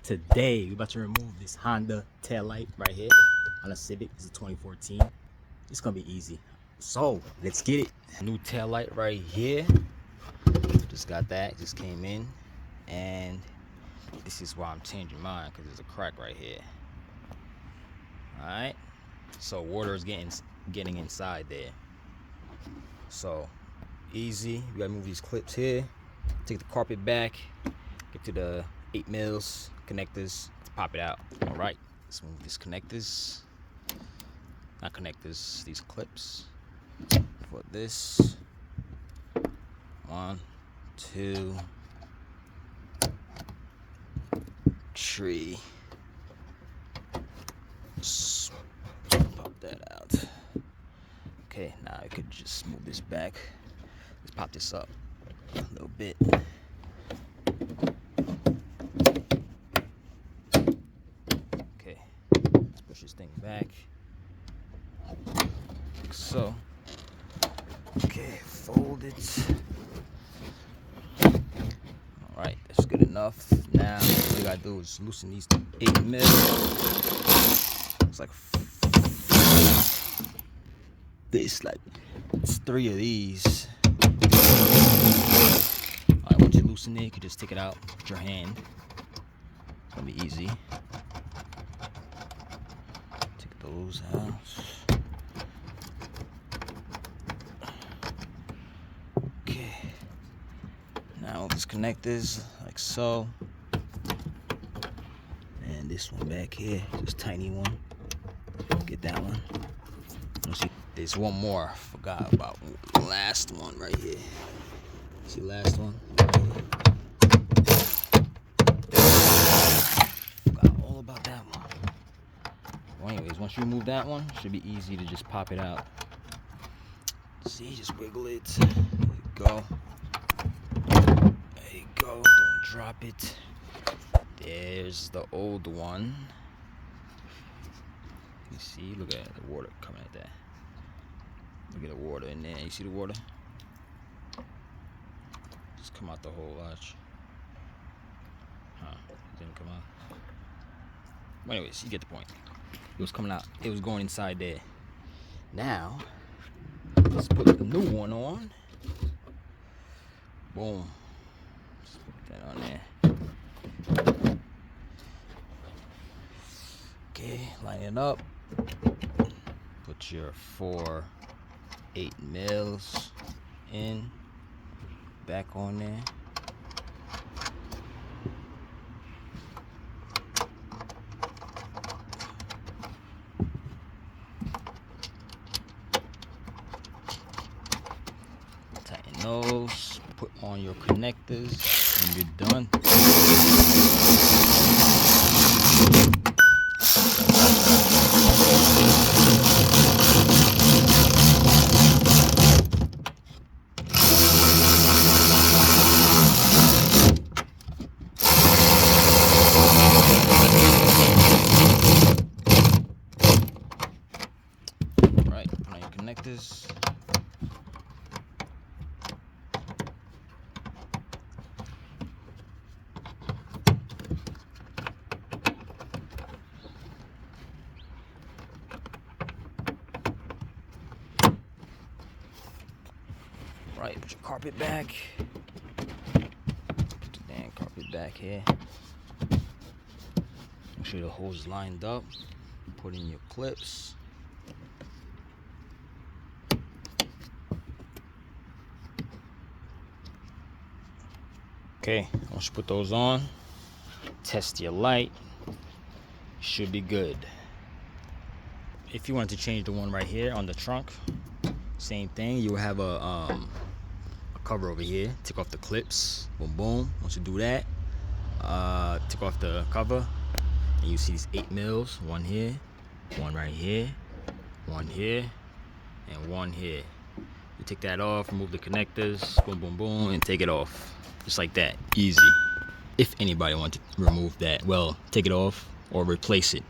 Today, we're about to remove this Honda taillight right here on a Civic. It's a 2014. It's gonna be easy. So, let's get it. New taillight right here. Just got that, just came in. And this is why I'm changing mine, because there's a crack right here. Alright. So water is getting inside there. So easy. We gotta move these clips here. Take the carpet back. Get to the 8 mils connectors. Let's pop it out. Alright. Let's move these connectors. Not connectors, these clips. For this. 1, 2, 3. Pop that out. Okay, now I could just move this back. Let's pop this up a little bit. Okay, let's push this thing back. Like so. Okay, fold it. Alright, that's good enough. Now, all you gotta do is loosen these 8 mils. It's like this, like it's 3 of these. Alright, once you loosen it, you can just take it out with your hand. It's gonna be easy. Take those out. Okay. Now disconnect this like so. And this one back here, this tiny one. Get that one. There's one more. Forgot about the last one right here. See the last one? Forgot all about that one. Well, anyways, once you remove that one, it should be easy to just pop it out. See, just wiggle it. There you go. There you go. Don't drop it. There's the old one. You see, look at the water coming at that. Look at the water in there. You see the water? Just come out the whole arch. Huh? It didn't come out. But anyways, you get the point. It was coming out. It was going inside there. Now, let's put the new one on. Boom. Just put that on there. Okay, line it up. Put your 4 8 mils in, back on there. Tighten those, put on your connectors, and you're done. Right, now you connect this. Right, put your carpet back. Put the damn carpet back here. Make sure the hose is lined up. Put in your clips. Okay, once you put those on, test your light. Should be good. If you wanted to change the one right here on the trunk, same thing. You will have a cover over here. Take off the clips. Boom, boom. Once you do that, take off the cover, and you see these 8 mils. One here, one right here, one here, and one here. You take that off, remove the connectors, boom, boom, boom, and take it off. Just like that. Easy. If anybody wants to remove that, well, take it off or replace it.